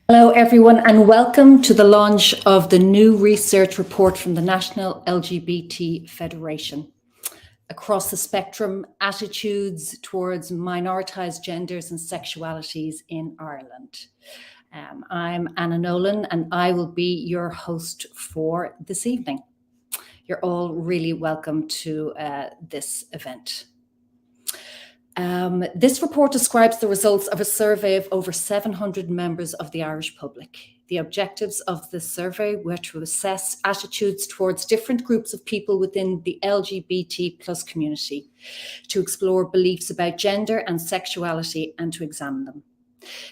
Hello everyone and welcome to the launch of the new research report from the National LGBT Federation. Across the spectrum, attitudes towards minoritized genders and sexualities in Ireland. I'm Anna Nolan and I will be your host for this evening. You're all really welcome to this event. This report describes the results of a survey of over 700 members of the Irish public. The objectives of the survey were to assess attitudes towards different groups of people within the LGBT plus community, to explore beliefs about gender and sexuality and to examine them.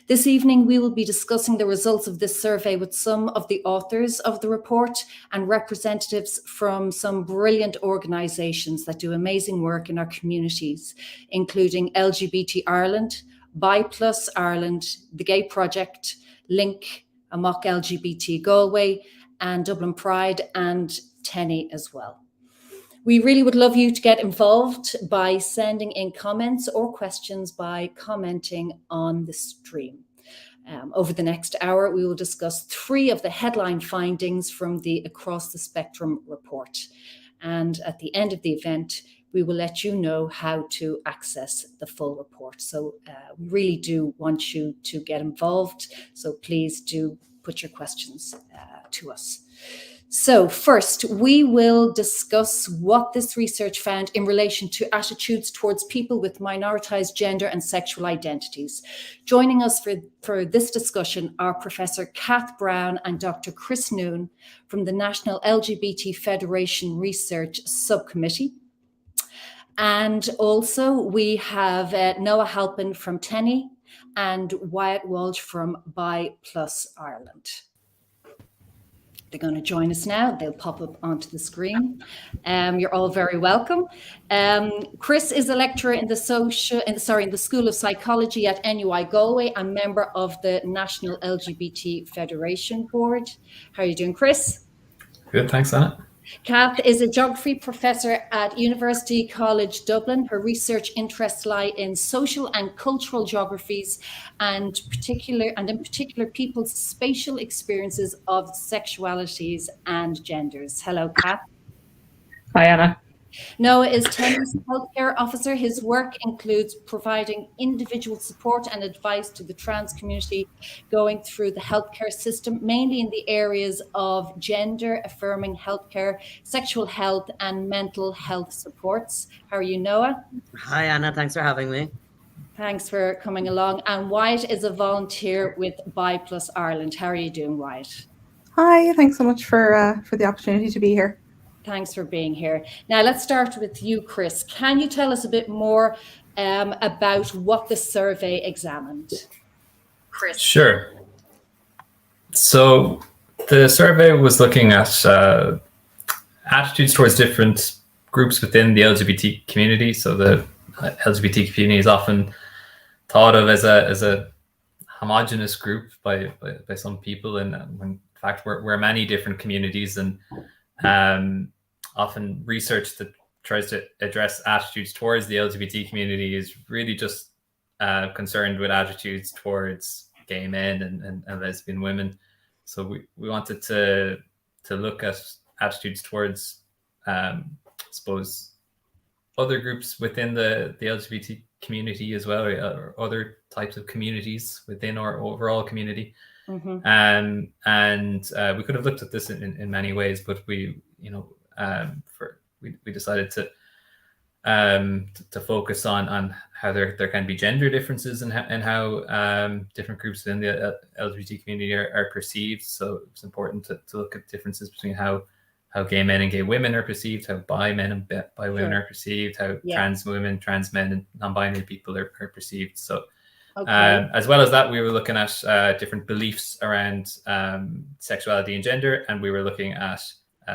This evening, we will be discussing the results of this survey with some of the authors of the report and representatives from some brilliant organisations that do amazing work in our communities, including LGBT Ireland, Bi Plus Ireland, The Gay Project, Link, Amok LGBT Galway, and Dublin Pride, and Tenny as well. We really would love you to get involved by sending in comments or questions by commenting on the stream. Over the next hour, we will discuss 3 of the headline findings from the Across the Spectrum report. And at the end of the event, we will let you know how to access the full report. So we really do want you to get involved. So please do put your questions to us. So first, we will discuss what this research found in relation to attitudes towards people with minoritized gender and sexual identities. Joining us for this discussion are Professor Kath Brown and Dr. Chris Noon from the National LGBT Federation Research Subcommittee. And also we have Noah Halpin from Tenny and Wyatt Walsh from Bi Plus Ireland. They're going to join us now. They'll pop up onto the screen. You're all very welcome. Chris is a lecturer in the School of Psychology at NUI Galway and member of the National LGBT Federation Board. How are you doing, Chris? Good, thanks, Anna. Kath is a geography professor at University College Dublin. Her research interests lie in social and cultural geographies and in particular people's spatial experiences of sexualities and genders. Hello, Kath. Hi, Anna. Noah is Tenny's healthcare officer. His work includes providing individual support and advice to the trans community going through the healthcare system, mainly in the areas of gender affirming healthcare, sexual health and mental health supports. How are you, Noah? Hi, Anna. Thanks for having me. Thanks for coming along. And Wyatt is a volunteer with Bi Plus Ireland. How are you doing, Wyatt? Hi, thanks so much for the opportunity to be here. Thanks for being here. Now, let's start with you, Chris. Can you tell us a bit more about what the survey examined? Chris. Sure. So the survey was looking at attitudes towards different groups within the LGBT community. So the LGBT community is often thought of as a homogenous group by some people, and when in fact we're many different communities, and often research that tries to address attitudes towards the LGBT community is really just concerned with attitudes towards gay men and lesbian women. So we wanted to look at attitudes towards, I suppose, other groups within the LGBT community as well, or other types of communities within our overall community. Mm-hmm. And we could have looked at this in many ways, but we decided to focus on how there can be gender differences and how different groups within the LGBT community are perceived. So it's important to look at differences between how gay men and gay women are perceived, how bi men and bi women are perceived, how trans women, trans men, and non-binary people are perceived. So as well as that, we were looking at different beliefs around sexuality and gender, and we were looking at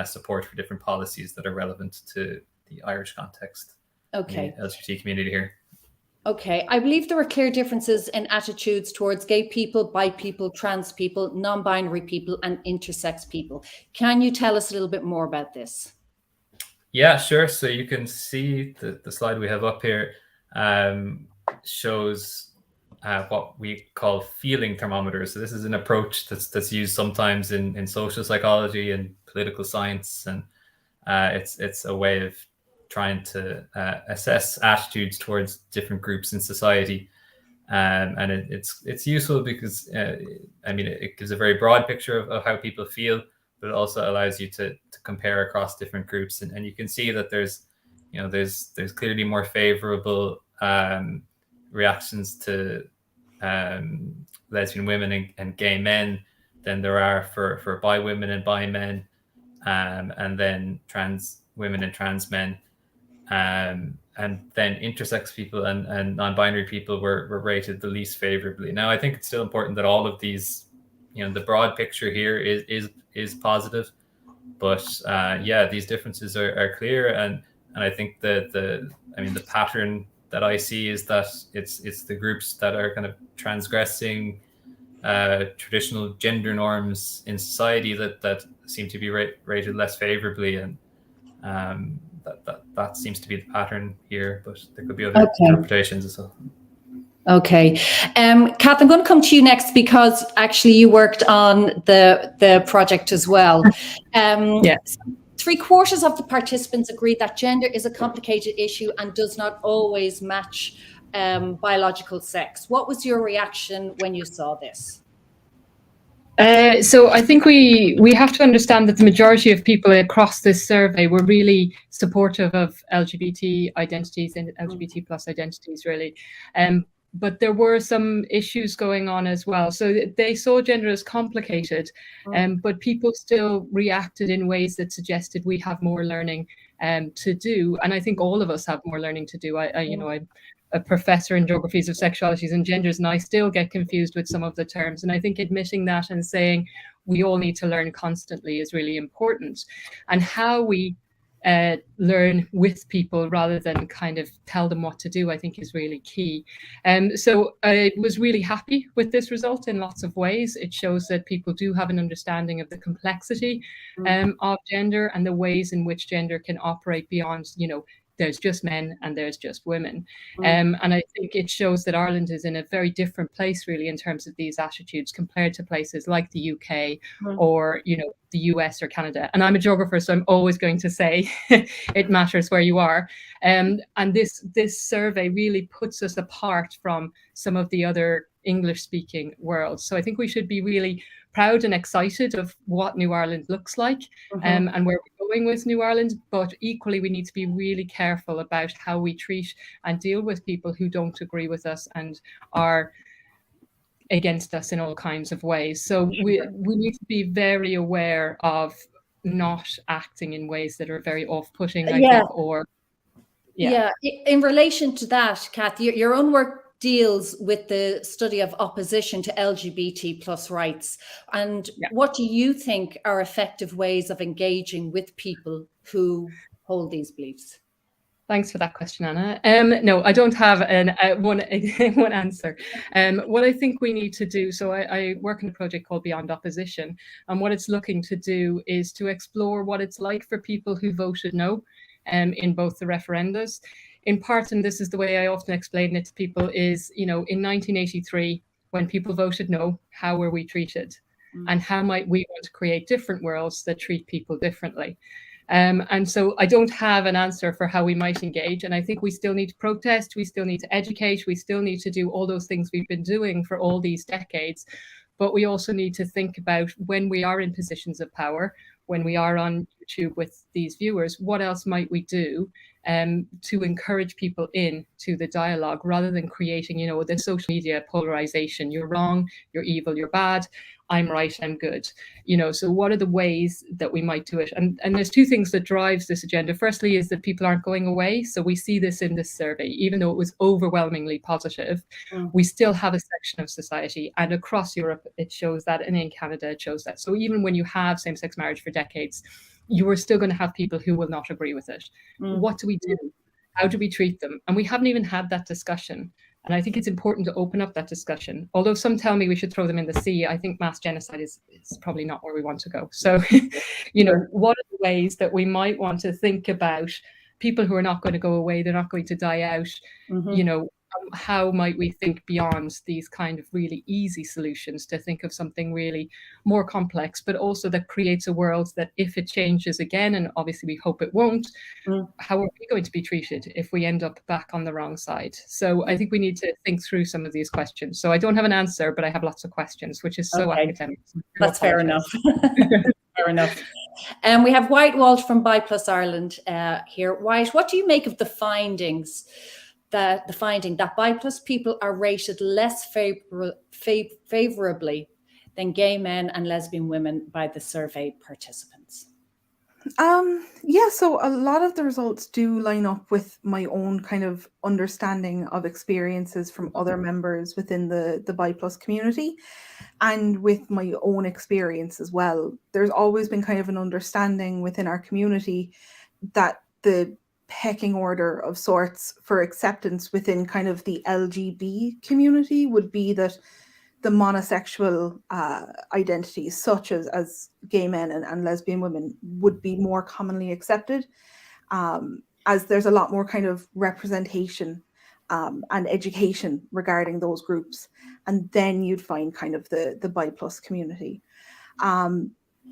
support for different policies that are relevant to the Irish context. Okay. The LGBT community here. Okay. I believe there were clear differences in attitudes towards gay people, bi people, trans people, non-binary people, and intersex people. Can you tell us a little bit more about this? Yeah, sure. So you can see the slide we have up here shows what we call feeling thermometers. So this is an approach that's used sometimes in social psychology and political science, and it's a way of trying to assess attitudes towards different groups in society. And it's useful because it gives a very broad picture of how people feel, but it also allows you to compare across different groups, and you can see that there's clearly more favorable reactions to lesbian women and gay men than there are for bi women and bi men, and then trans women and trans men. And then intersex people and non-binary people were rated the least favorably. Now, I think it's still important that all of these, the broad picture here is positive, but these differences are clear, and I think that the pattern that I see is that it's the groups that are kind of transgressing traditional gender norms in society that seem to be rated less favorably, and that seems to be the pattern here, but there could be other interpretations as well. Okay. Kath, I'm going to come to you next because actually you worked on the project as well. Yes. 3/4 of the participants agreed that gender is a complicated issue and does not always match biological sex. What was your reaction when you saw this? So I think we have to understand that the majority of people across this survey were really supportive of LGBT identities and LGBT plus identities, really. But there were some issues going on as well. So they saw gender as complicated, but people still reacted in ways that suggested we have more learning to do. And I think all of us have more learning to do. I'm a professor in geographies of sexualities and genders, and I still get confused with some of the terms. And I think admitting that and saying we all need to learn constantly is really important. And how we learn with people rather than kind of tell them what to do, I think is really key. So I was really happy with this result in lots of ways. It shows that people do have an understanding of the complexity of gender and the ways in which gender can operate beyond, there's just men and there's just women. And I think it shows that Ireland is in a very different place, really, in terms of these attitudes compared to places like the UK or, the US or Canada. And I'm a geographer, so I'm always going to say it matters where you are. And this survey really puts us apart from some of the other English-speaking worlds. So I think we should be really proud and excited of what New Ireland looks like and where we're going with New Ireland, but equally we need to be really careful about how we treat and deal with people who don't agree with us and are against us in all kinds of ways. So we need to be very aware of not acting in ways that are very off-putting, I think, or In relation to that, Kath, your own work deals with the study of opposition to LGBT plus rights. And what do you think are effective ways of engaging with people who hold these beliefs? Thanks for that question, Anna. No, I don't have one answer. What I think we need to do, so I work in a project called Beyond Opposition, and what it's looking to do is to explore what it's like for people who voted no in both the referendums. In part, and this is the way I often explain it to people, is, in 1983, when people voted no, how were we treated? And how might we want to create different worlds that treat people differently? And so I don't have an answer for how we might engage. And I think we still need to protest, we still need to educate, we still need to do all those things we've been doing for all these decades. But we also need to think about when we are in positions of power, when we are on YouTube with these viewers, what else might we do to encourage people into the dialogue rather than creating, the social media polarization. You're wrong, you're evil, you're bad. I'm right, I'm good. So what are the ways that we might do it? And there's two things that drives this agenda. Firstly is that people aren't going away. So we see this in this survey, even though it was overwhelmingly positive, we still have a section of society, and across Europe, it shows that, and in Canada, it shows that. So even when you have same-sex marriage for decades, you are still going to have people who will not agree with it. What do we do? How do we treat them? And we haven't even had that discussion. And I think it's important to open up that discussion. Although some tell me we should throw them in the sea, I think mass genocide is probably not where we want to go. So, what are the ways that we might want to think about people who are not going to go away, they're not going to die out, how might we think beyond these kind of really easy solutions to think of something really more complex, but also that creates a world that if it changes again, and obviously we hope it won't, how are we going to be treated if we end up back on the wrong side? So I think we need to think through some of these questions. So I don't have an answer, but I have lots of questions, which is so academic. So that's fair enough. Fair enough. We have White Walsh from Bi Plus Ireland here. White, what do you make of the finding that Bi Plus people are rated less favorably than gay men and lesbian women by the survey participants? Yeah, so a lot of the results do line up with my own kind of understanding of experiences from other members within the Bi Plus community, and with my own experience as well. There's always been kind of an understanding within our community that the pecking order of sorts for acceptance within kind of the LGB community would be that the monosexual identities, such as gay men and lesbian women, would be more commonly accepted, as there's a lot more kind of representation and education regarding those groups. And then you'd find kind of the Bi Plus community.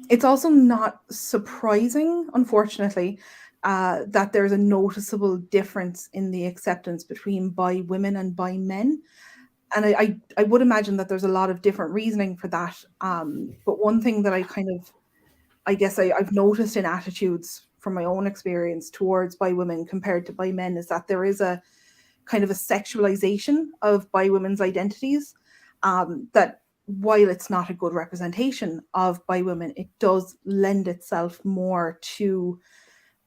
It's also not surprising, unfortunately, that there's a noticeable difference in the acceptance between bi women and bi men. And I would imagine that there's a lot of different reasoning for that. But one thing that I've noticed in attitudes from my own experience towards bi women compared to bi men is that there is a kind of a sexualization of bi women's identities, that while it's not a good representation of bi women, it does lend itself more to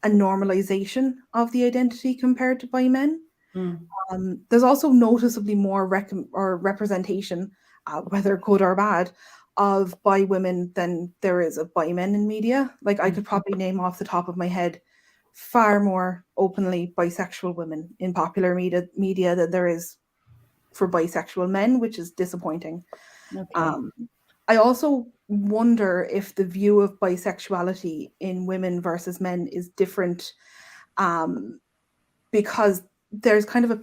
a normalization of the identity compared to bi men. There's also noticeably more representation, whether good or bad, of bi women than there is of bi men in media. Like I could probably name off the top of my head far more openly bisexual women in popular media than there is for bisexual men, which is disappointing. Okay. I also wonder if the view of bisexuality in women versus men is different, because there's kind of a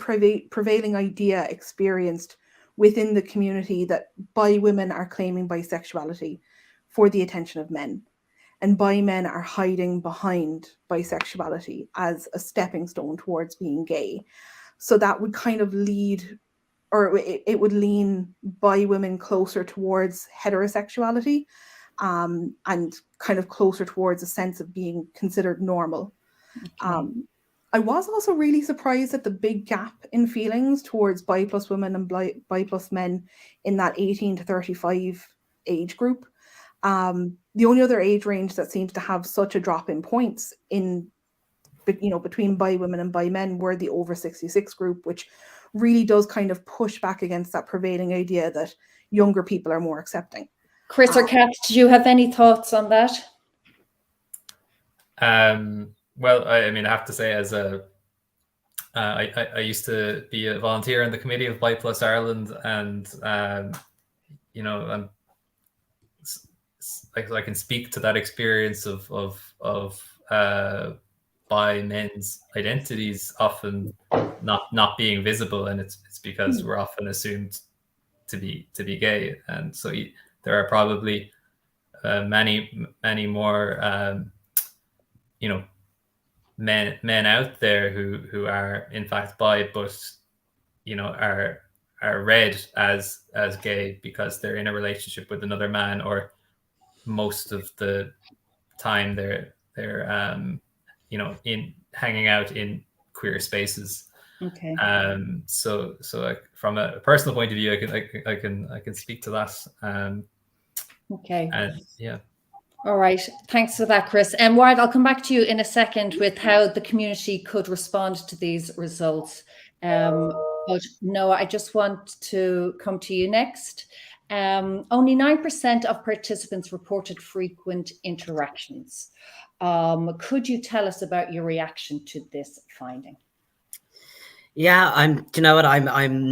prevailing idea experienced within the community that bi women are claiming bisexuality for the attention of men, and bi men are hiding behind bisexuality as a stepping stone towards being gay. So that would kind of lead, or it would lean bi women closer towards heterosexuality, and kind of closer towards a sense of being considered normal. Okay. I was also really surprised at the big gap in feelings towards bi plus women and bi plus men in that 18 to 35 age group. The only other age range that seems to have such a drop in points between bi women and bi men were the over 66 group, which really does kind of push back against that prevailing idea that younger people are more accepting. Chris or Kat, do you have any thoughts on that? Well, I mean, I have to say, I used to be a volunteer in the committee of Bi Plus Ireland, and I can speak to that experience of bi men's identities often not being visible, and it's because we're often assumed to be gay, and so there are probably many more men out there who are in fact bi, but are read as gay because they're in a relationship with another man, or most of the time they're in hanging out in queer spaces. Okay. So from a personal point of view, I can speak to that. Okay. And yeah. All right. Thanks for that, Chris. And Ward, I'll come back to you in a second with how the community could respond to these results. But no, I just want to come to you next. Only 9% of participants reported frequent interactions. Could you tell us about your reaction to this finding? Yeah, I'm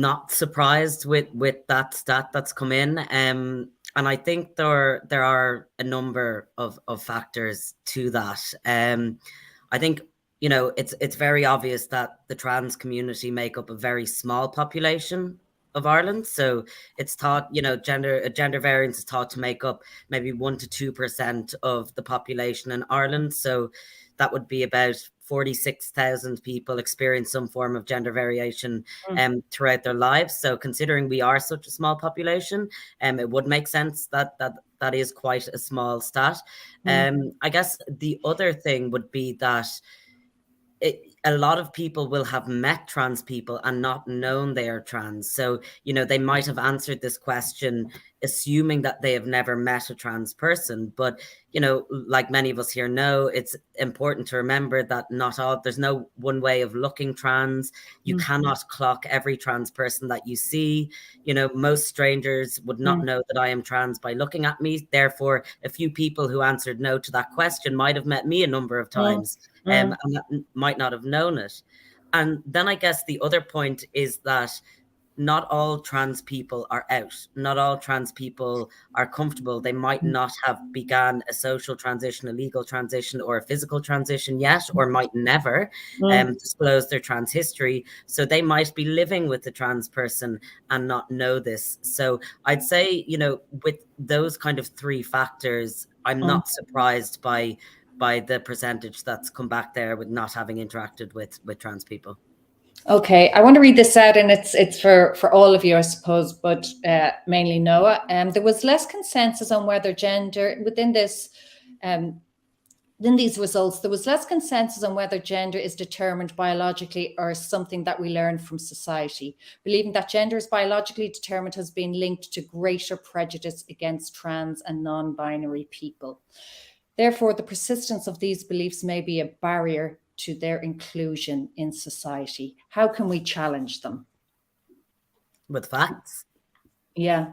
not surprised with that stat that's come in. And I think there are a number of factors to that. I think you know, it's very obvious that the trans community make up a very small population of Ireland. So it's thought, you know, gender variance is thought to make up maybe 1 to 2% of the population in Ireland. So that would be about 46,000 people experience some form of gender variation throughout their lives. So considering we are such a small population, it would make sense that is quite a small stat. I guess the other thing would be that a lot of people will have met trans people and not known they are trans. So, you know, they might have answered this question assuming that they have never met a trans person. But, you know, like many of us here know, it's important to remember that there's no one way of looking trans. You cannot clock every trans person that you see. You know, most strangers would not know that I am trans by looking at me. Therefore, a few people who answered no to that question might have met me a number of times. And that might not have known it. And then I guess the other point is that not all trans people are out. Not all trans people are comfortable. They might not have begun a social transition, a legal transition, or a physical transition yet, or might never disclose their trans history. So they might be living with a trans person and not know this. So I'd say, you know, with those kind of three factors, I'm not surprised by the percentage that's come back there with not having interacted with trans people. Okay, I want to read this out, and it's for all of you, I suppose, but mainly Noah. There was less consensus on whether gender within this. In these results, there was less consensus on whether gender is determined biologically or something that we learn from society. Believing that gender is biologically determined has been linked to greater prejudice against trans and non-binary people. Therefore, the persistence of these beliefs may be a barrier to their inclusion in society. How can we challenge them? With facts. Yeah.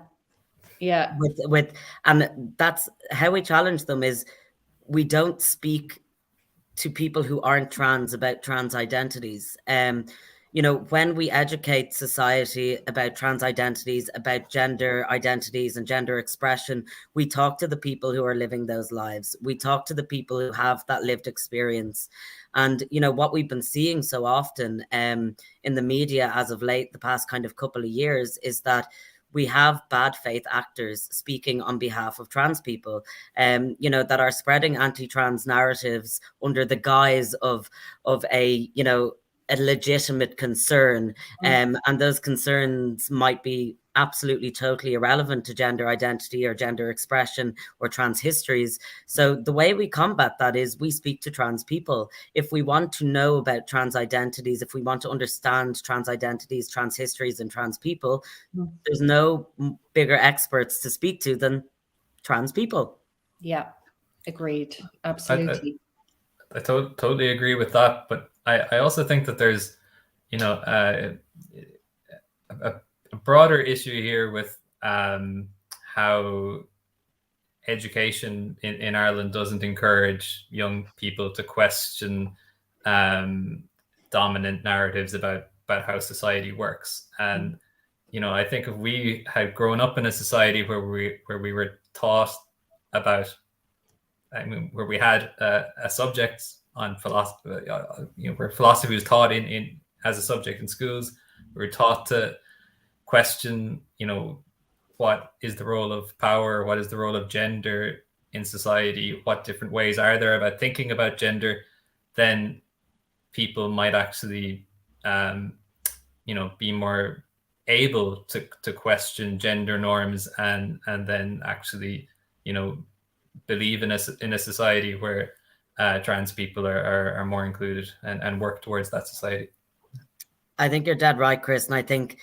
And that's how we challenge them is we don't speak to people who aren't trans about trans identities. You know, when we educate society about trans identities, about gender identities and gender expression, we talk to the people who are living those lives. We talk to the people who have that lived experience. And, you know, what we've been seeing so often in the media as of late, the past kind of couple of years, is that we have bad faith actors speaking on behalf of trans people, you know, that are spreading anti-trans narratives under the guise of a, you know, a legitimate concern. And those concerns might be absolutely totally irrelevant to gender identity or gender expression or trans histories. So the way we combat that is we speak to trans people. If we want to know about trans identities, if we want to understand trans identities, trans histories, and trans people, there's no bigger experts to speak to than trans people. Yeah, agreed. Absolutely. I totally agree with that. But I also think that there's, you know, a broader issue here with how education in Ireland doesn't encourage young people to question dominant narratives about how society works. And, you know, I think if we had grown up in a society where we were taught about, I mean, where we had a subject on philosophy, you know, where philosophy was taught in as a subject in schools, we were taught to question, you know, what is the role of power, what is the role of gender in society, what different ways are there about thinking about gender, then people might actually, you know, be more able to question gender norms and then actually, you know, believe in a society where trans people are more included and work towards that society. I think you're dead right, Chris. And I think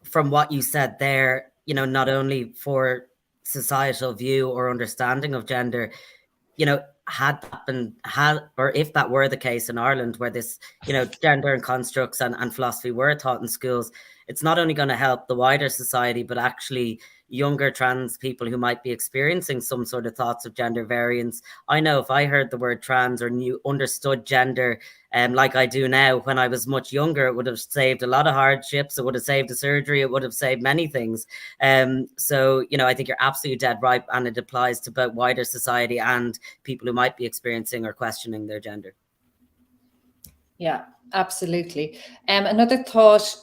from what you said there, you know, not only for societal view or understanding of gender, you know, if that were the case in Ireland, where this, you know, gender and constructs and philosophy were taught in schools, it's not only going to help the wider society, but actually younger trans people who might be experiencing some sort of thoughts of gender variance. I know if I heard the word trans or understood gender like I do now, when I was much younger, it would have saved a lot of hardships. It would have saved a surgery. It would have saved many things. So, you know, I think you're absolutely dead right. And it applies to both wider society and people who might be experiencing or questioning their gender. Yeah, absolutely. Another thought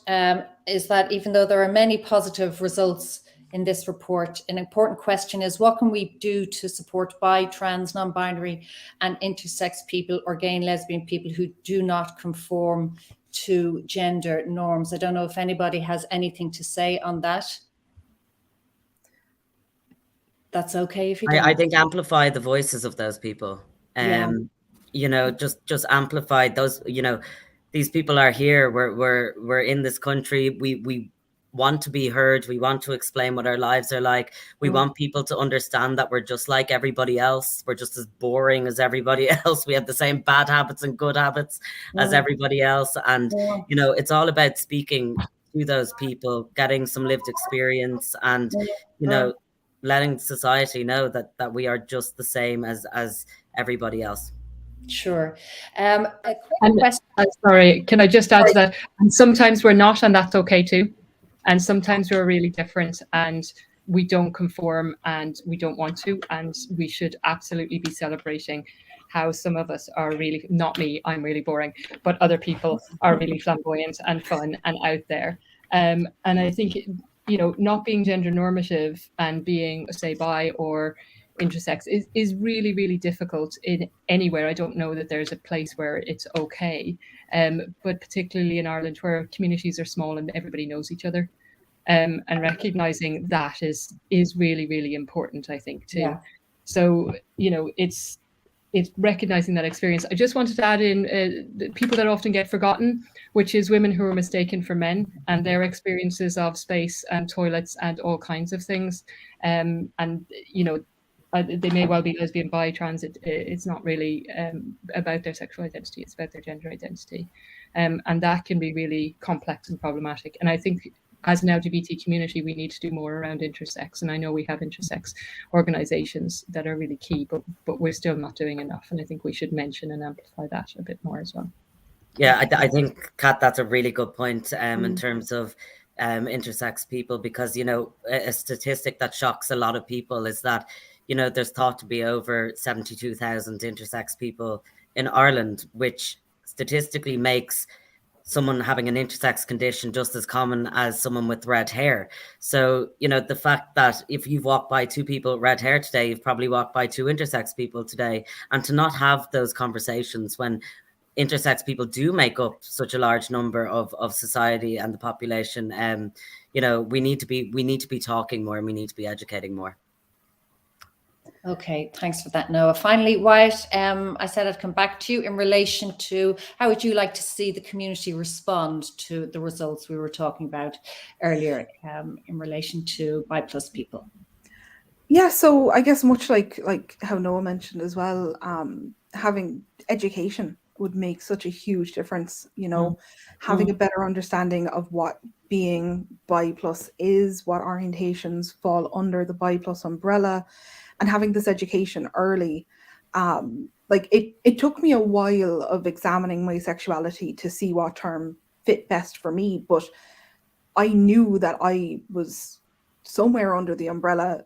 is that even though there are many positive results in this report, an important question is, what can we do to support bi, trans, non-binary and intersex people, or gay and lesbian people who do not conform to gender norms? I don't know if anybody has anything to say on that. That's okay if you don't. I think amplify the voices of those people. Yeah. You know, just amplify those. You know, these people are here. We're in this country. We want to be heard. We want to explain what our lives are like. We want people to understand that we're just like everybody else. We're just as boring as everybody else. We have the same bad habits and good habits as everybody else. And you know, it's all about speaking to those people, getting some lived experience, and you know, letting society know that we are just the same as everybody else. Sure. A quick question. Sorry, can I just add to that? And sometimes we're not, and that's okay too. And sometimes we're really different and we don't conform and we don't want to. And we should absolutely be celebrating how some of us are really, not me, I'm really boring, but other people are really flamboyant and fun and out there. And I think, you know, not being gender normative and being, say, bi or intersex is really, really difficult in anywhere. I don't know that there's a place where it's okay, but particularly in Ireland, where communities are small and everybody knows each other, and recognizing that is really, really important, I think, too. Yeah. So, you know, it's recognizing that experience. I just wanted to add in the people that often get forgotten, which is women who are mistaken for men and their experiences of space and toilets and all kinds of things. And, you know, they may well be lesbian, bi, trans. It's not really about their sexual identity. It's about their gender identity. And that can be really complex and problematic. And I think as an LGBT community, we need to do more around intersex. And I know we have intersex organizations that are really key, but we're still not doing enough. And I think we should mention and amplify that a bit more as well. Yeah, I think, Kat, that's a really good point in terms of intersex people, because, you know, a statistic that shocks a lot of people is that, you know, there's thought to be over 72,000 intersex people in Ireland, which statistically makes someone having an intersex condition just as common as someone with red hair. So, you know, the fact that if you've walked by two people with red hair today, you've probably walked by two intersex people today. And to not have those conversations when intersex people do make up such a large number of society and the population, you know, we need to be talking more and we need to be educating more. Okay, thanks for that, Noah. Finally, Wyatt, I said I'd come back to you in relation to how would you like to see the community respond to the results we were talking about earlier in relation to bi+ people? Yeah, so I guess much like how Noah mentioned as well, having education would make such a huge difference, you know, having a better understanding of what being bi+ is, what orientations fall under the bi+ umbrella, and having this education early. Like it took me a while of examining my sexuality to see what term fit best for me, but I knew that I was somewhere under the umbrella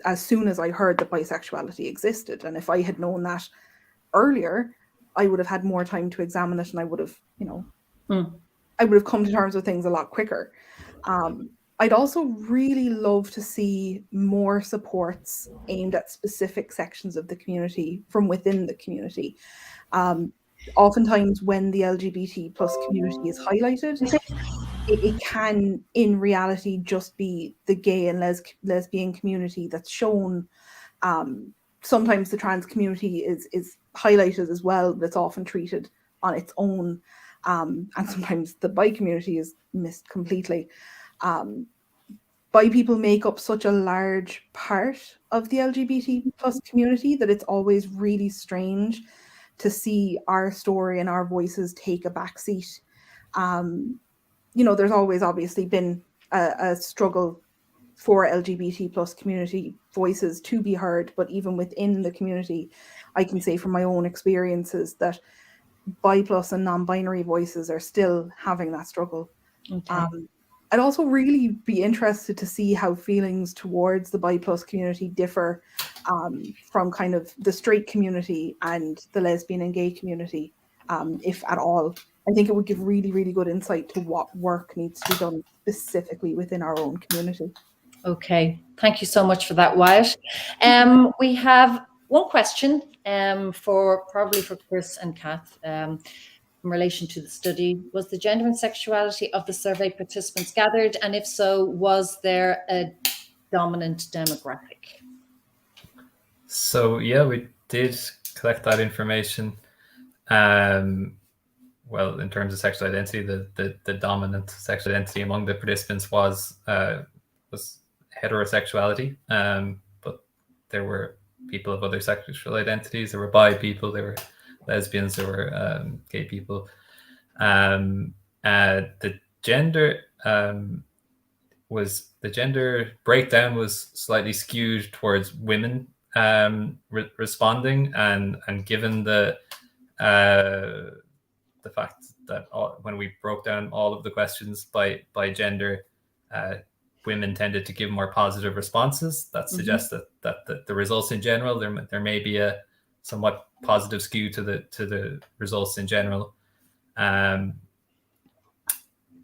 as soon as I heard that bisexuality existed. And if I had known that earlier, I would have had more time to examine it, and I would have, you know, I would have come to terms with things a lot quicker. I'd also really love to see more supports aimed at specific sections of the community from within the community. Oftentimes when the LGBT+ community is highlighted, it can in reality just be the gay and lesbian community that's shown. Sometimes the trans community is highlighted as well, but it's often treated on its own. And sometimes the bi community is missed completely. Bi people make up such a large part of the LGBT+ community that it's always really strange to see our story and our voices take a backseat. You know, there's always obviously been a struggle for LGBT+ community voices to be heard, but even within the community, I can say from my own experiences that bi+ and non-binary voices are still having that struggle. Okay. I'd also really be interested to see how feelings towards the bi+ community differ from kind of the straight community and the lesbian and gay community. if at all. I think it would give really, really good insight to what work needs to be done specifically within our own community. Okay, thank you so much for that, Wyatt. We have one question probably for Chris and Kath in relation to the study. Was the gender and sexuality of the survey participants gathered? And if so, was there a dominant demographic? So yeah, we did collect that information. Well, in terms of sexual identity, the dominant sexual identity among the participants was heterosexuality, but there were people of other sexual identities. There were bi people, there were lesbians, there were gay people. The gender breakdown was slightly skewed towards women responding, and given the fact that when we broke down all of the questions by gender, women tended to give more positive responses. That suggests that the results in general, there may be a somewhat positive skew to the results in general.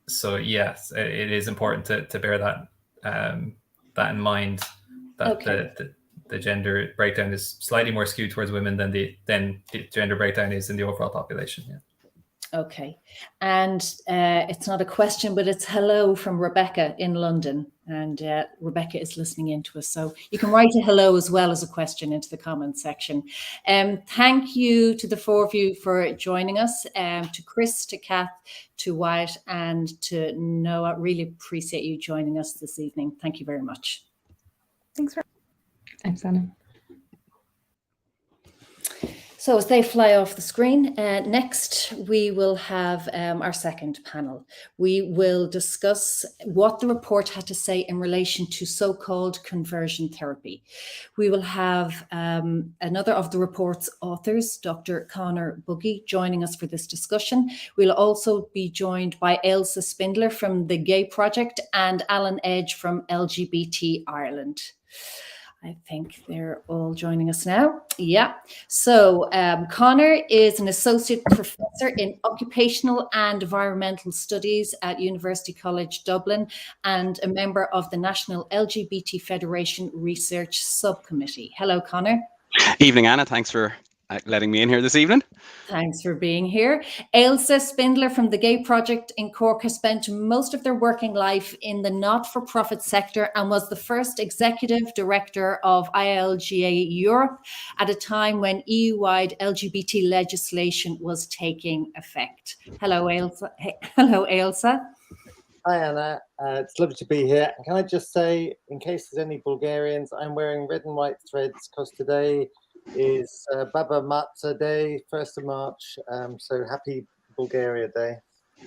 So yes, it is important to bear that in mind, that the gender breakdown is slightly more skewed towards women than the gender breakdown is in the overall population. Yeah. Okay, and it's not a question, but it's hello from Rebecca in London, and Rebecca is listening in to us, so you can write a hello as well as a question into the comment section. Thank you to the four of you for joining us, to Chris, to Kath, to Wyatt, and to Noah. Really appreciate you joining us this evening. Thank you very much. Thanks, Anna. So as they fly off the screen, next we will have our second panel. We will discuss what the report had to say in relation to so-called conversion therapy. We will have another of the report's authors, Dr. Conor Buggy, joining us for this discussion. We'll also be joined by Ailsa Spindler from the Gay Project and Alan Edge from LGBT Ireland. I think they're all joining us now. Yeah. So Conor is an associate professor in occupational and environmental studies at University College Dublin and a member of the National LGBT Federation Research Subcommittee. Hello, Conor. Evening, Anna. Thanks for letting me in here this evening. Thanks for being here. Ailsa Spindler from the Gay Project in Cork has spent most of their working life in the not-for-profit sector and was the first executive director of ILGA Europe at a time when EU-wide LGBT legislation was taking effect. Hello, Ailsa. Hello, Ailsa. Hi, Anna. It's lovely to be here. Can I just say, in case there's any Bulgarians, I'm wearing red and white threads because today is Baba Matza Day, 1st of March. So happy Bulgaria Day.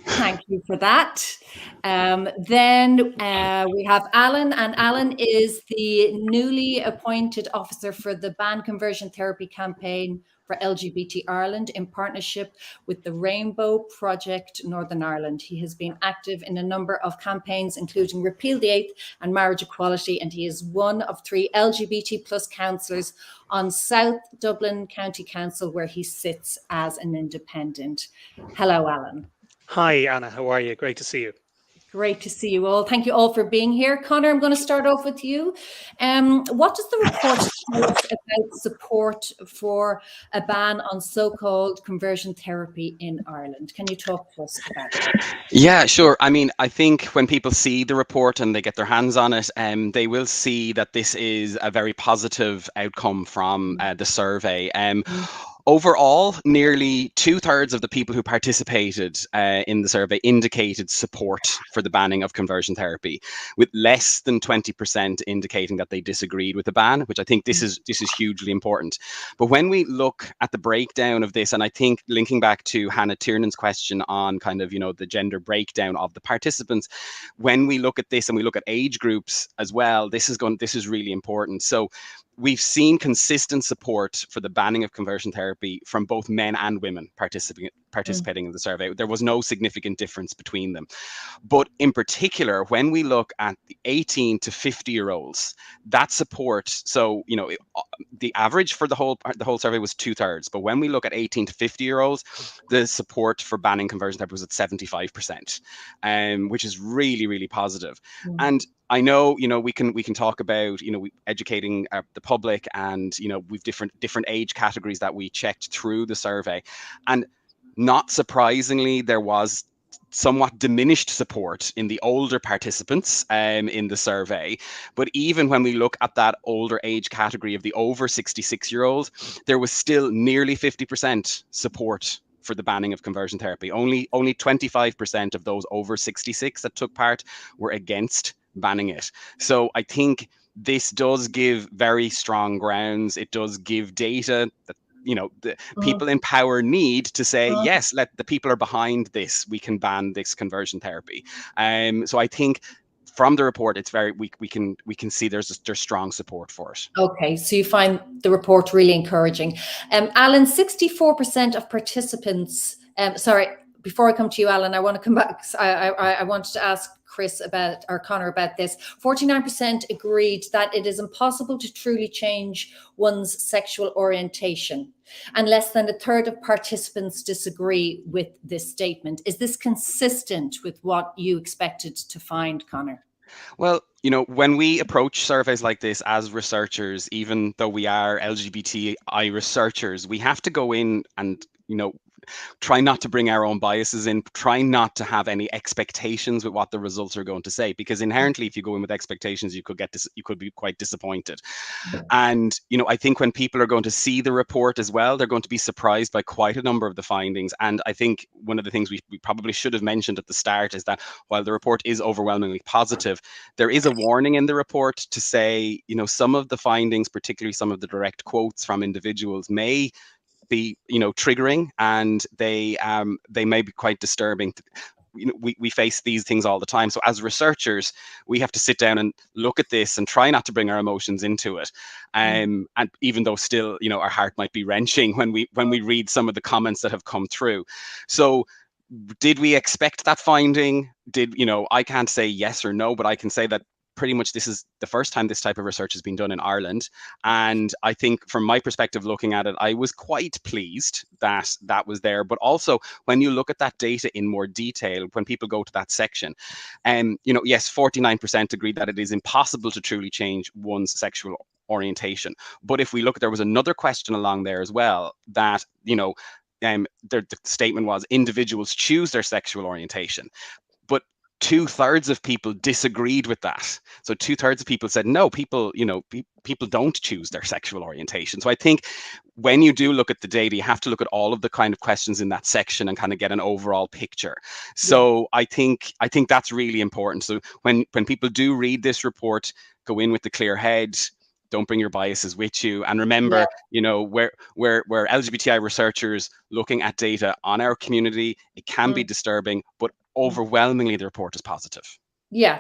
Thank you for that. Then we have Alan, and Alan is the newly appointed officer for the Ban Conversion Therapy Campaign for LGBT Ireland in partnership with the Rainbow Project Northern Ireland. He has been active in a number of campaigns, including Repeal the Eighth and Marriage Equality, and he is one of 3 LGBT plus councillors on South Dublin County Council, where he sits as an independent. Hello, Alan. Hi, Anna. How are you? Great to see you. Great to see you all. Thank you all for being here. Conor, I'm going to start off with you. What does the report tell us about support for a ban on so-called conversion therapy in Ireland? Can you talk to us about that? Yeah, sure. I mean, I think when people see the report and they get their hands on it, they will see that this is a very positive outcome from the survey. Overall, nearly 2/3 of the people who participated in the survey indicated support for the banning of conversion therapy, with less than 20% indicating that they disagreed with the ban, which I think this is hugely important. But when we look at the breakdown of this, and I think linking back to Hannah Tiernan's question on kind of, the gender breakdown of the participants, when we look at this and we look at age groups as well, this is really important. So we've seen consistent support for the banning of conversion therapy from both men and women participating in the survey. There was no significant difference between them. But in particular, when we look at the 18 to 50-year-olds, that support, so, you know, the average for the whole survey was 2/3. But when we look at 18 to 50-year-olds, the support for banning conversion therapy was at 75%, which is really, really positive. And I know, you know, we can talk about, you know, educating the public, and, you know, we've different age categories that we checked through the survey, and not surprisingly, there was somewhat diminished support in the older participants in the survey. But even when we look at that older age category of the over 66-year-olds, there was still nearly 50% support for the banning of conversion therapy. Only 25% of those over 66 that took part were against banning it. So I think this does give very strong grounds. It does give data that, you know, the people in power need to say, yes, let the people are behind this. We can ban this conversion therapy. So I think from the report, it's very, we can see there's strong support for it. Okay, so you find the report really encouraging. Alan, 64% of participants, sorry, before I come to you, Alan, I want to come back. I wanted to ask Chris about, or Connor about this. 49% agreed that it is impossible to truly change one's sexual orientation, and less than 1/3 of participants disagree with this statement. Is this consistent with what you expected to find, Connor? Well, you know, when we approach surveys like this as researchers, even though we are LGBTI researchers, we have to go in and, you know, try not to bring our own biases in, try not to have any expectations with what the results are going to say, because inherently, if you go in with expectations, you could be quite disappointed. And, you know, I think when people are going to see the report as well, they're going to be surprised by quite a number of the findings. And I think one of the things we probably should have mentioned at the start is that while the report is overwhelmingly positive, there is a warning in the report to say, you know, some of the findings, particularly some of the direct quotes from individuals, may be, you know, triggering, and they may be quite disturbing. You know, we face these things all the time. So as researchers, we have to sit down and look at this and try not to bring our emotions into it. And even though still, you know, our heart might be wrenching when we read some of the comments that have come through. So did we expect that finding? You know, I can't say yes or no, but I can say that pretty much this is the first time this type of research has been done in Ireland. And I think from my perspective, looking at it, I was quite pleased that that was there. But also when you look at that data in more detail, when people go to that section, you know, yes, 49% agree that it is impossible to truly change one's sexual orientation. But if we look, there was another question along there as well that, you know, the statement was individuals choose their sexual orientation. But 2/3 of people disagreed with that. So 2/3 of people said, no, people, you know, people don't choose their sexual orientation. So I think when you do look at the data, you have to look at all of the kind of questions in that section and kind of get an overall picture. So I think that's really important. So when people do read this report, go in with the clear head. Don't bring your biases with you. And remember, you know, we're LGBTI researchers looking at data on our community. It can be disturbing, but overwhelmingly the report is positive. Yeah.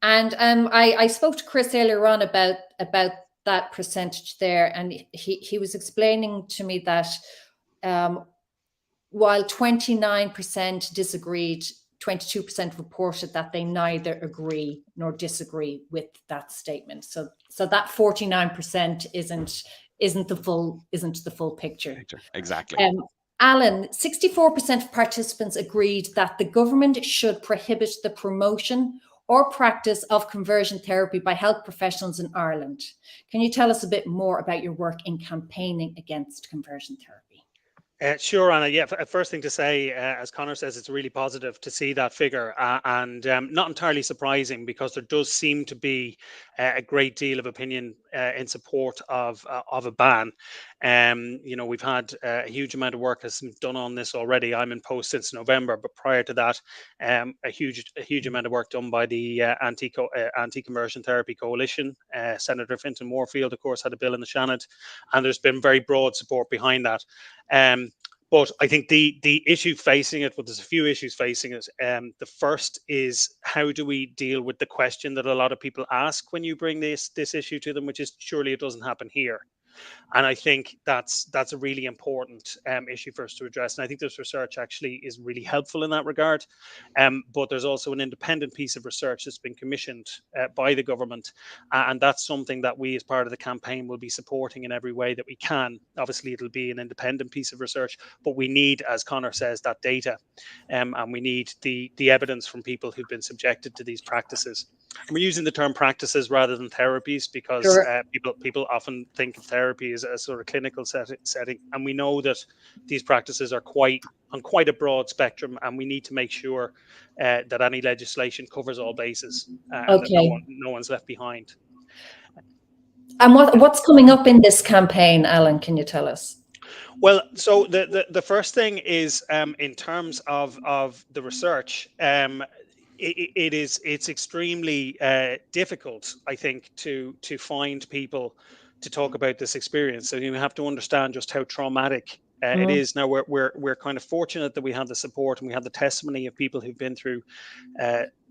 And I spoke to Chris earlier on about that percentage there, and he was explaining to me that while 29% disagreed, 22% reported that they neither agree nor disagree with that statement. So that 49% isn't the full picture. Exactly. Alan, 64% of participants agreed that the government should prohibit the promotion or practice of conversion therapy by health professionals in Ireland. Can you tell us a bit more about your work in campaigning against conversion therapy? Sure, Anna. Yeah, first thing to say, as Connor says, it's really positive to see that figure, and not entirely surprising, because there does seem to be a great deal of opinion in support of a ban. You know, we've had a huge amount of work has been done on this already. I'm in post since November, but prior to that, a huge amount of work done by the Anti-Conversion Therapy Coalition. Senator Fintan Moorfield, of course, had a bill in the Seanad, and there's been very broad support behind that. But I think the issue facing it, well, there's a few issues facing it. The first is, how do we deal with the question that a lot of people ask when you bring this issue to them, which is, surely it doesn't happen here. And I think that's a really important issue for us to address. And I think this research actually is really helpful in that regard. But there's also an independent piece of research that's been commissioned by the government. And that's something that we, as part of the campaign, will be supporting in every way that we can. Obviously, it'll be an independent piece of research, but we need, as Conor says, that data. And we need the evidence from people who've been subjected to these practices. And we're using the term practices rather than therapies because Sure. people often think of therapy as a sort of clinical setting, and we know that these practices are on quite a broad spectrum, and we need to make sure that any legislation covers all bases and that Okay. no one's left behind. And what's coming up in this campaign, Alan? Can you tell us? Well, so the first thing is in terms of the research. It's extremely difficult, I think, to find people to talk about this experience. So you have to understand just how traumatic it is. Now we're kind of fortunate that we have the support and we have the testimony of people who've been through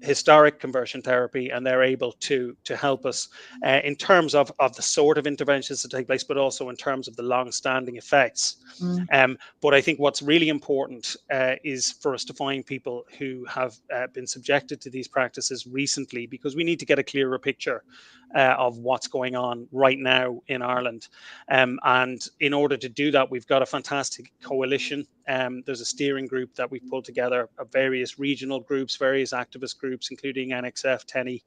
historic conversion therapy, and they're able to help us in terms of the sort of interventions that take place, but also in terms of the long-standing effects. But I think what's really important is for us to find people who have been subjected to these practices recently, because we need to get a clearer picture of what's going on right now in Ireland. And in order to do that, we've got a fantastic coalition. There's a steering group that we've pulled together of various regional groups, various activist groups, including NXF, TENI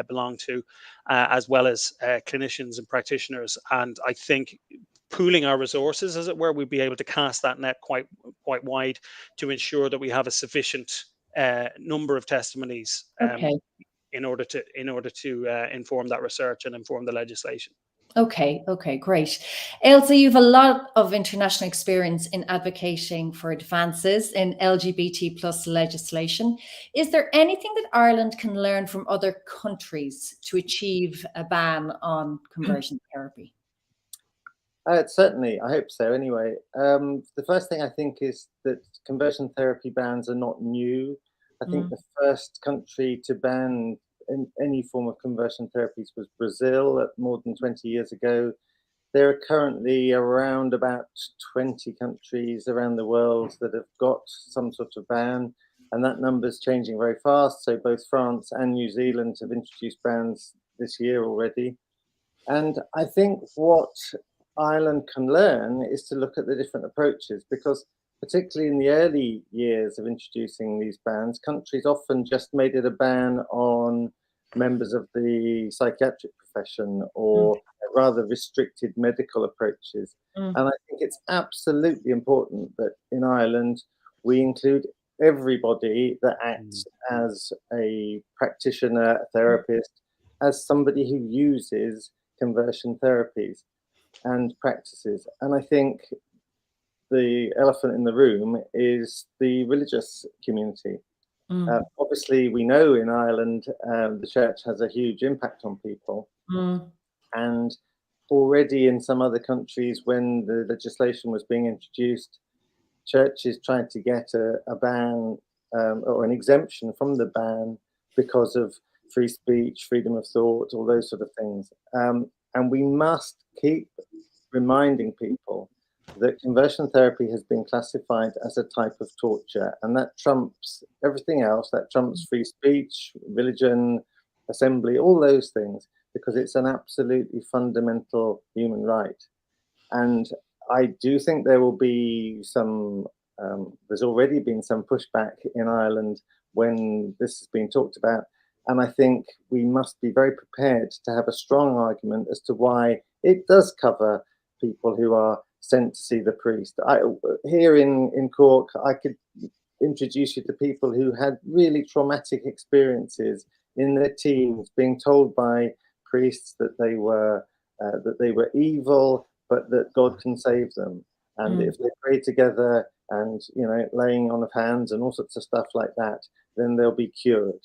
belong to, as well as clinicians and practitioners. And I think pooling our resources, as it were, we'd be able to cast that net quite wide to ensure that we have a sufficient number of testimonies in order to inform that research and inform the legislation. Okay, great. Ailsa, you have a lot of international experience in advocating for advances in LGBT plus legislation. Is there anything that Ireland can learn from other countries to achieve a ban on conversion therapy? Certainly, I hope so. Anyway, the first thing I think is that conversion therapy bans are not new. I think the first country to ban any form of conversion therapies was Brazil more than 20 years ago. There are currently around about 20 countries around the world that have got some sort of ban, and that number is changing very fast. So both France and New Zealand have introduced bans this year already. And I think what Ireland can learn is to look at the different approaches, because particularly in the early years of introducing these bans, countries often just made it a ban on members of the psychiatric profession or rather restricted medical approaches. And I think it's absolutely important that in Ireland we include everybody that acts as a practitioner, a therapist, as somebody who uses conversion therapies and practices. And I think the elephant in the room is the religious community. Obviously, we know in Ireland the church has a huge impact on people. And already in some other countries, when the legislation was being introduced, churches tried to get a ban or an exemption from the ban because of free speech, freedom of thought, all those sort of things. And we must keep reminding people that conversion therapy has been classified as a type of torture, and that trumps everything else. That trumps free speech, religion, assembly, all those things, because it's an absolutely fundamental human right. And I do think there will be some, there's already been some pushback in Ireland when this has been talked about. And I think we must be very prepared to have a strong argument as to why it does cover people who are sent to see the priest. Here in Cork, I could introduce you to people who had really traumatic experiences in their teens, being told by priests that they were evil, but that God can save them. And if they pray together and, you know, laying on of hands and all sorts of stuff like that, then they'll be cured.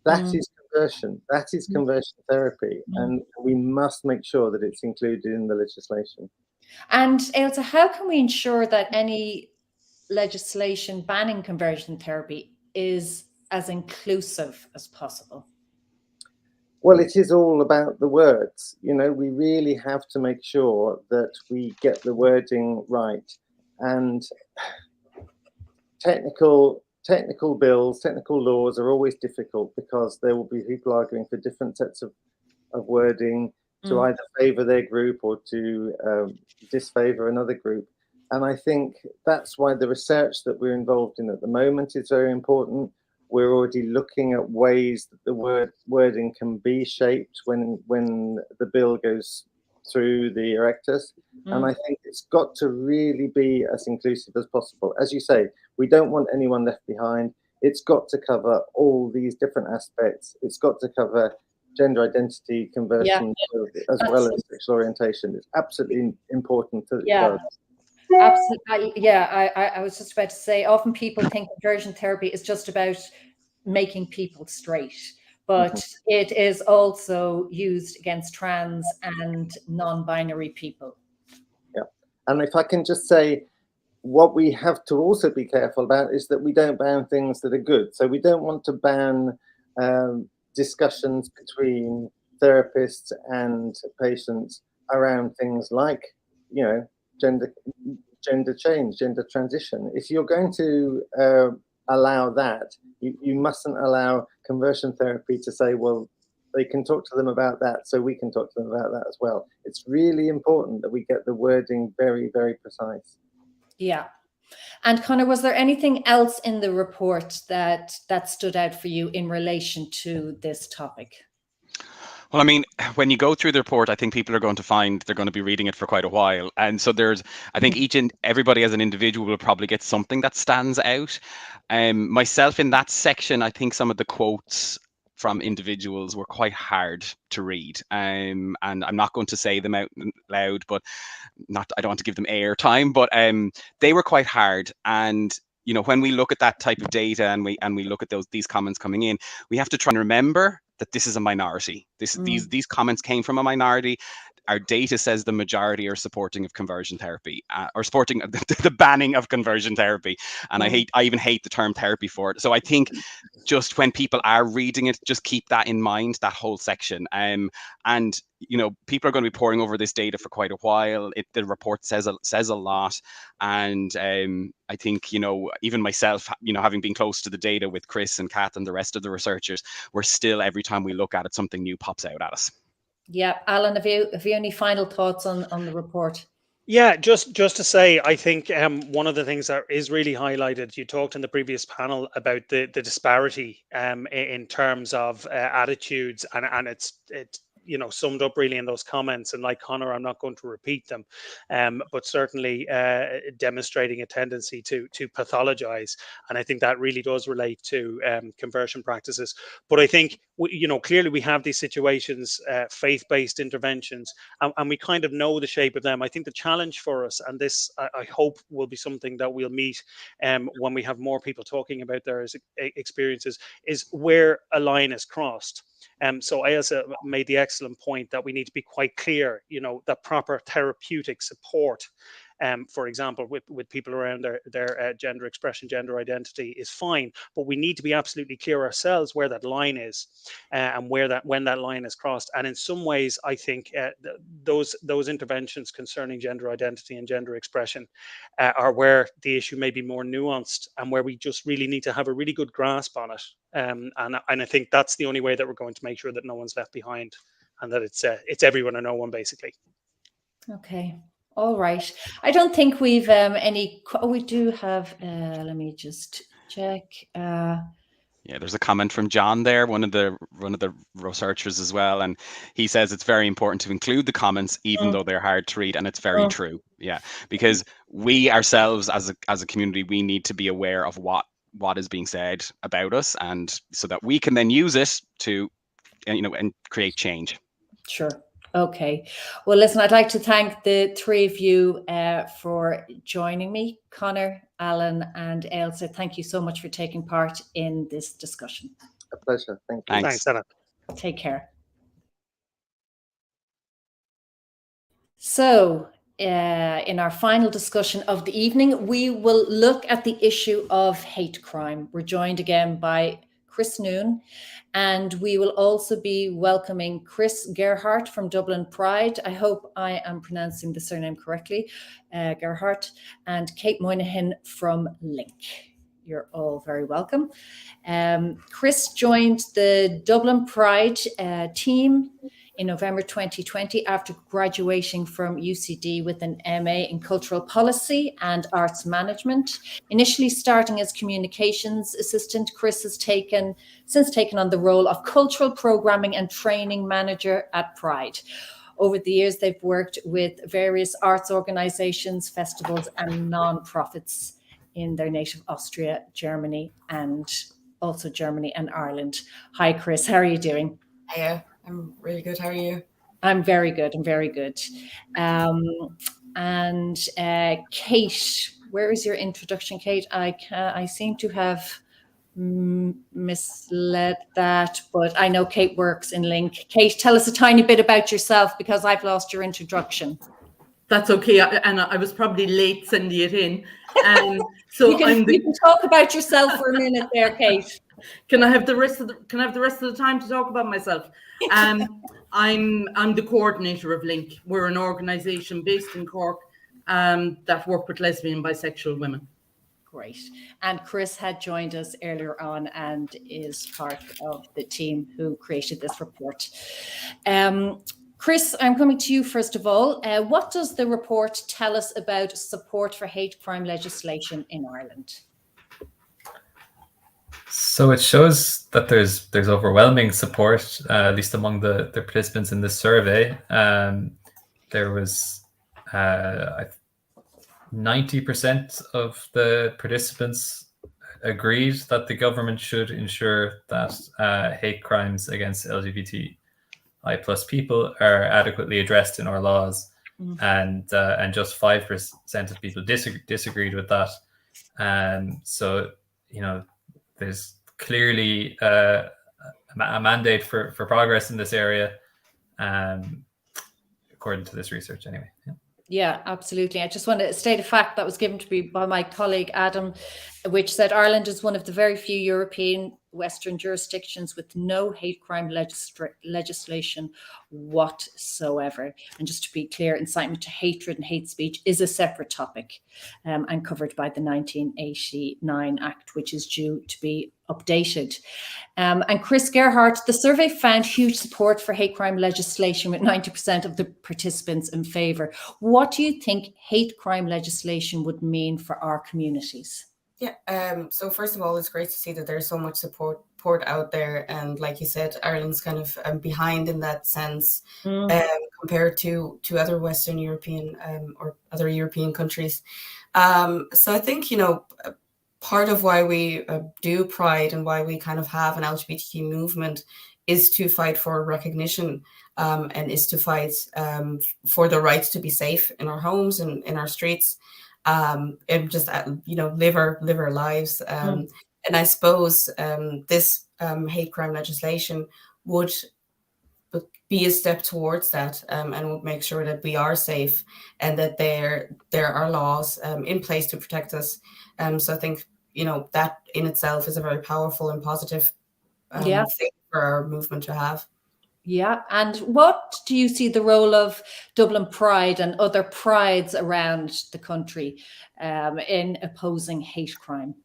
That is conversion. That is conversion therapy. And we must make sure that it's included in the legislation. And Ailsa, how can we ensure that any legislation banning conversion therapy is as inclusive as possible? Well, it is all about the words. You know, we really have to make sure that we get the wording right. And technical bills, technical laws are always difficult because there will be people arguing for different sets of wording to either favour their group or to disfavour another group. And I think that's why the research that we're involved in at the moment is very important. We're already looking at ways that the wording can be shaped when the bill goes through the erectus. And I think it's got to really be as inclusive as possible. As you say, we don't want anyone left behind. It's got to cover all these different aspects. It's got to cover gender identity, conversion, as well as sexual orientation. It's absolutely important that it does. Absolutely. I was just about to say, often people think conversion therapy is just about making people straight, but it is also used against trans and non-binary people. Yeah. And if I can just say, what we have to also be careful about is that we don't ban things that are good. So we don't want to ban discussions between therapists and patients around things like, you know, gender change, gender transition. If you're going to allow that, you mustn't allow conversion therapy to say, well, they can talk to them about that, so we can talk to them about that as well. It's really important that we get the wording very, very precise. Yeah. And Conor, was there anything else in the report that stood out for you in relation to this topic? Well, I mean, when you go through the report, I think people are going to find they're going to be reading it for quite a while. And so I think everybody as an individual will probably get something that stands out. Myself in that section, I think some of the quotes from individuals were quite hard to read. And I'm not going to say them out loud, but I don't want to give them airtime, but they were quite hard. And you know, when we look at that type of data and we look at these comments coming in, we have to try and remember that this is a minority. These comments came from a minority. Our data says the majority are supporting of conversion therapy or supporting the banning of conversion therapy. And I even hate the term therapy for it. So I think just when people are reading it, just keep that in mind, that whole section. And you know, people are going to be poring over this data for quite a while. The report says a lot, and I think, you know, even myself, you know, having been close to the data with Chris and Kath and the rest of the researchers, we're still, every time we look at it, something new pops out at us. Yeah, Alan, have you any final thoughts on the report? Yeah, just to say, I think one of the things that is really highlighted, you talked in the previous panel about the disparity in terms of attitudes, and it's you know, summed up really in those comments. And like Conor, I'm not going to repeat them, but certainly demonstrating a tendency to pathologize. And I think that really does relate to conversion practices. But I think, you know, clearly we have these situations, faith-based interventions, and we kind of know the shape of them. I think the challenge for us, and this I hope will be something that we'll meet when we have more people talking about their experiences, is where a line is crossed. So Ailsa made the excellent point that we need to be quite clear, you know, that proper therapeutic support, for example, with people around their gender expression, gender identity is fine, but we need to be absolutely clear ourselves where that line is and when that line is crossed. And in some ways, I think those interventions concerning gender identity and gender expression are where the issue may be more nuanced and where we just really need to have a really good grasp on it. And I think that's the only way that we're going to make sure that no one's left behind and that it's everyone or no one, basically. Okay. All right. I don't think we've any. Oh, we do have. Let me just check. Yeah, there's a comment from John there, one of the researchers as well, and he says it's very important to include the comments even though they're hard to read, and it's very true. Yeah, because we ourselves as a community, we need to be aware of what is being said about us, and so that we can then use it to, you know, and create change. Sure. Okay. Well, listen, I'd like to thank the three of you for joining me, Conor, Alan, and Ailsa. Thank you so much for taking part in this discussion. A pleasure. Thank you. Thanks, Anna. Take care. So, in our final discussion of the evening, we will look at the issue of hate crime. We're joined again by Chris Noon, and we will also be welcoming Chris Gerhardt from Dublin Pride. I hope I am pronouncing the surname correctly, Gerhardt, and Kate Moynihan from Link. You're all very welcome. Chris joined the Dublin Pride team in November 2020 after graduating from UCD with an MA in Cultural Policy and Arts Management. Initially starting as communications assistant, Chris has since taken on the role of Cultural Programming and Training Manager at Pride. Over the years, they've worked with various arts organisations, festivals and non-profits in their native Austria, Germany, and also Germany and Ireland. Hi, Chris. How are you doing? Hiya. I'm really good. How are you? I'm very good. I'm very good. And Kate, where is your introduction, Kate? I seem to have misled that, but I know Kate works in Link. Kate, tell us a tiny bit about yourself because I've lost your introduction. That's okay, and I was probably late sending it in. So you can talk about yourself for a minute there, Kate. Can I have the rest of the time to talk about myself? I'm the coordinator of Link. We're an organisation based in Cork that work with lesbian and bisexual women. Great. And Chris had joined us earlier on and is part of the team who created this report. Chris, I'm coming to you first of all. What does the report tell us about support for hate crime legislation in Ireland? So it shows that there's overwhelming support, at least among the participants in this survey. There was 90% of the participants agreed that the government should ensure that hate crimes against LGBTI plus people are adequately addressed in our laws, and just 5% of people disagreed with that. So there's clearly a mandate for progress in this area, according to this research anyway. Yeah, absolutely. I just want to state a fact that was given to me by my colleague Adam, which said Ireland is one of the very few European Western jurisdictions with no hate crime legislation whatsoever. And just to be clear, incitement to hatred and hate speech is a separate topic and covered by the 1989 Act, which is due to be updated. And Chris Gerhardt, the survey found huge support for hate crime legislation with 90% of the participants in favour. What do you think hate crime legislation would mean for our communities? Yeah, so first of all, it's great to see that there's so much support out there. And like you said, Ireland's kind of behind in that sense compared to other Western European or other European countries. So I think, part of why we do Pride and why we kind of have an LGBTQ movement is to fight for recognition and is to fight for the right to be safe in our homes and in our streets. And just live our lives, and I suppose this hate crime legislation would be a step towards that, and would make sure that we are safe and that there are laws in place to protect us. So I think that in itself is a very powerful and positive thing for our movement to have. Yeah. And what do you see the role of Dublin Pride and other prides around the country in opposing hate crime?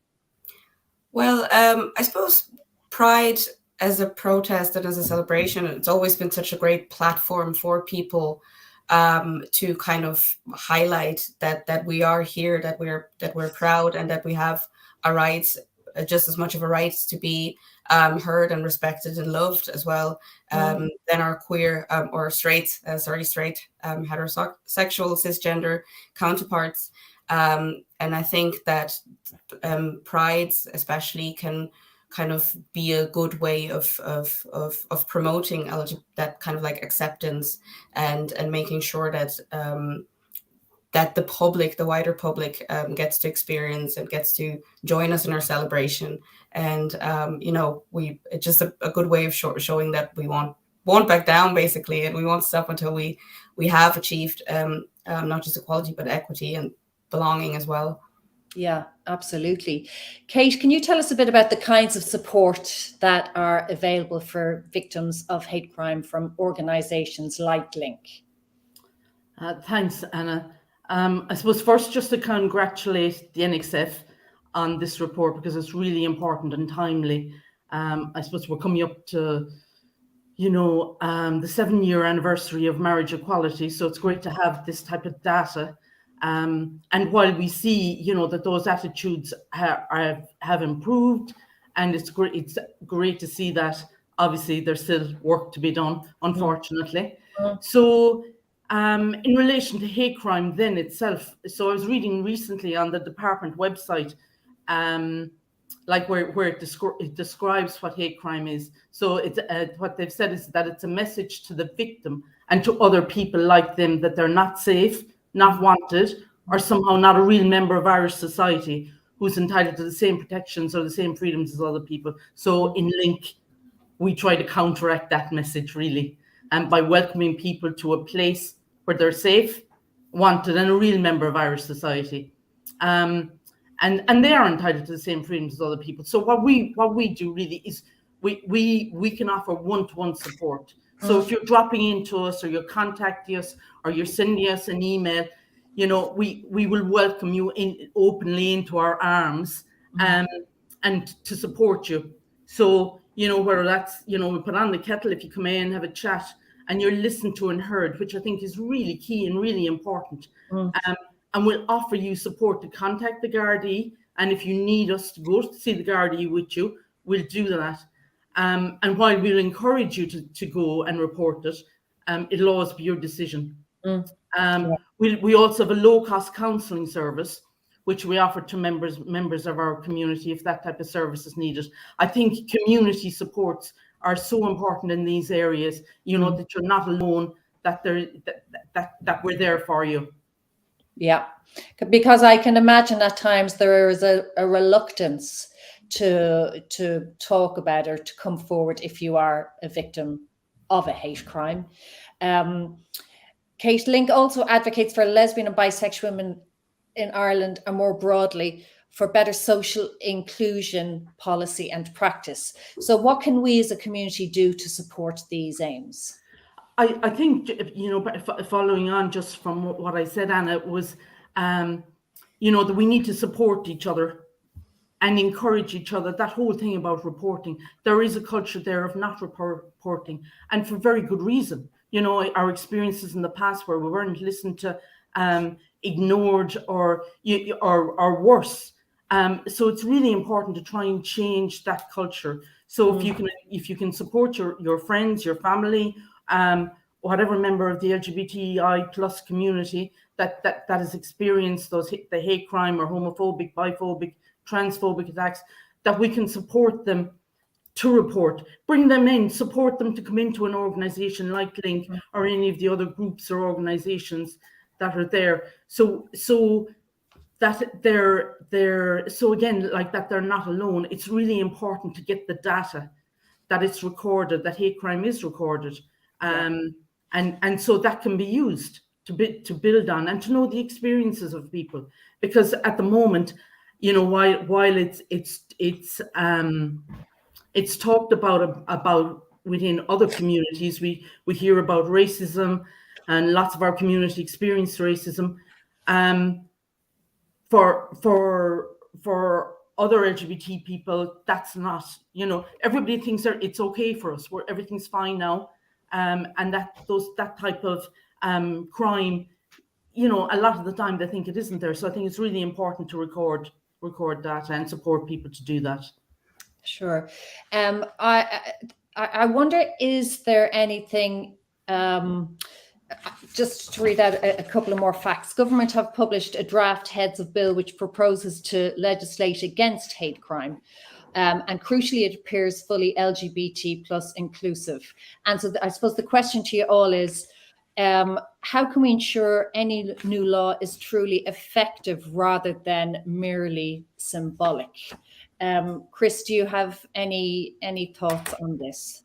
Well, I suppose Pride as a protest and as a celebration, it's always been such a great platform for people to kind of highlight that we are here, that we're proud, and that we have a right, just as much of a right to be heard and respected and loved as well than our queer or straight heterosexual cisgender counterparts. And I think that prides especially can kind of be a good way of promoting that kind of like acceptance and making sure that that the public, the wider public, gets to experience and gets to join us in our celebration. And it's just a good way of showing that we won't back down, basically, and we won't stop until we have achieved not just equality but equity and belonging as well. Yeah, absolutely. Kate, can you tell us a bit about the kinds of support that are available for victims of hate crime from organisations like LINK? Thanks, Anna. I suppose first just to congratulate the NXF on this report, because it's really important and timely. I suppose we're coming up to, the 7-year anniversary of marriage equality, so it's great to have this type of data. And while we see, that those attitudes have improved, and it's great to see that obviously there's still work to be done, unfortunately. So in relation to hate crime then itself, so I was reading recently on the department website, like where it describes what hate crime is. So it's what they've said is that it's a message to the victim and to other people like them that they're not safe, not wanted, or somehow not a real member of Irish society who's entitled to the same protections or the same freedoms as other people. So in LINK, we try to counteract that message really, and by welcoming people to a place where they're safe, wanted, and a real member of Irish society. And they are entitled to the same freedoms as other people. So what we do really is we can offer one-to-one support. So if you're dropping into us, or you're contacting us, or you're sending us an email, we will welcome you openly into our arms, and to support you. So whether that's we put on the kettle if you come in, have a chat, and you're listened to and heard, which I think is really key and really important. And we'll offer you support to contact the Gardaí, and if you need us to go to see the Gardaí with you, we'll do that. And while we'll encourage you to go and report it, it'll always be your decision. We also have a low-cost counselling service, which we offer to members of our community if that type of service is needed. I think community supports are so important in these areas, that you're not alone, that we're there for you. Yeah, because I can imagine at times there is a reluctance to talk about or to come forward if you are a victim of a hate crime. Kate, LINK also advocates for lesbian and bisexual women in Ireland, and more broadly for better social inclusion policy and practice. So what can we as a community do to support these aims? I think, following on just from what I said, Anna, was, that we need to support each other and encourage each other. That whole thing about reporting, there is a culture there of not reporting, and for very good reason. Our experiences in the past where we weren't listened to, ignored, or worse. So it's really important to try and change that culture. So if you can support your friends, your family, whatever member of the LGBTI plus community that has experienced the hate crime or homophobic, biphobic, transphobic attacks, that we can support them to report, bring them in, support them to come into an organization like LINK or any of the other groups or organizations that are there. So that so again, like that, they're not alone. It's really important to get the data that it's recorded, that hate crime is recorded. And so that can be used to build on and to know the experiences of people, because at the moment, while it's talked about within other communities, we hear about racism, and lots of our community experience racism. For other LGBT people, that's not, everybody thinks that it's okay for us, where everything's fine now. And that type of crime, a lot of the time they think it isn't there. So I think it's really important to record data and support people to do that. Sure. I wonder, is there anything, just to read out a couple of more facts. Government have published a draft heads of bill which proposes to legislate against hate crime. And crucially, it appears fully LGBT plus inclusive. And so I suppose the question to you all is, how can we ensure any new law is truly effective rather than merely symbolic? Chris, do you have any thoughts on this?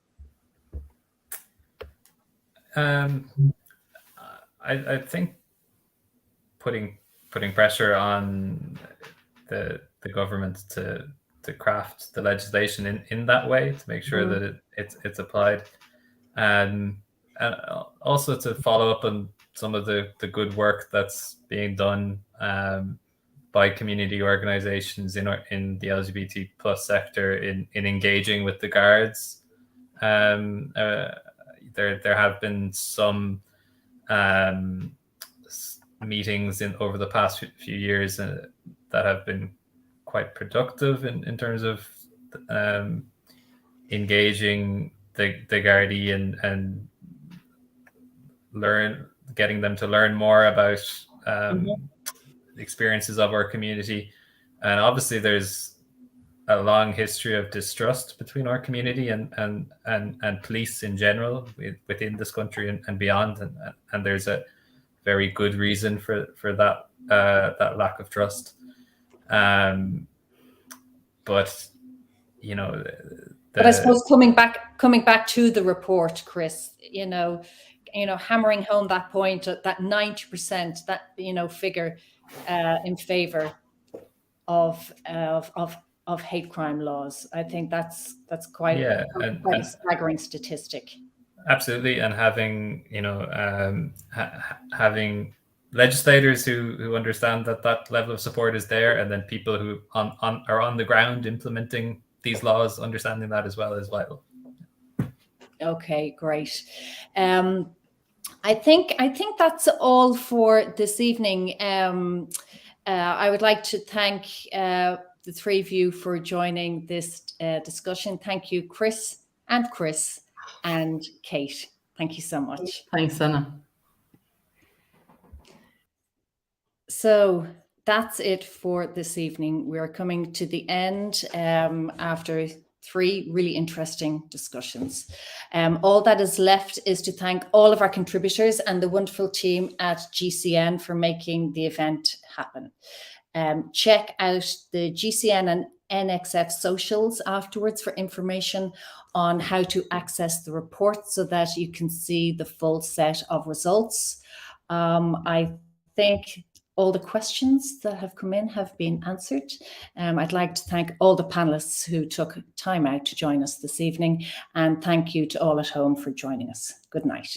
I think putting pressure on the government to craft the legislation in that way to make sure that it's applied, and also to follow up on some of the good work that's being done by community organizations in the LGBT plus sector in engaging with the guards. There have been some meetings over the past few years that have been quite productive in terms of engaging the Gardaí and getting them to learn more about experiences of our community. And obviously there's a long history of distrust between our community and police in general within this country and beyond, and there's a very good reason for that lack of trust. But you know, but I suppose coming back to the report, Chris, you know, hammering home that point, that 90%, that, you know, figure in favor of hate crime laws. I think that's quite a staggering statistic. Absolutely, and having, you know, having legislators who understand that level of support is there, and then people who are on the ground implementing these laws, understanding that as well is vital. Okay, great. I think that's all for this evening. I would like to thank the three of you for joining this discussion. Thank you, Chris and Kate. Thank you so much. Thanks, Anna. So that's it for this evening. We are coming to the end after three really interesting discussions. All that is left is to thank all of our contributors and the wonderful team at GCN for making the event happen. Check out the GCN and NXF socials afterwards for information on how to access the report so that you can see the full set of results. I think all the questions that have come in have been answered. I'd like to thank all the panelists who took time out to join us this evening, and thank you to all at home for joining us. Good night.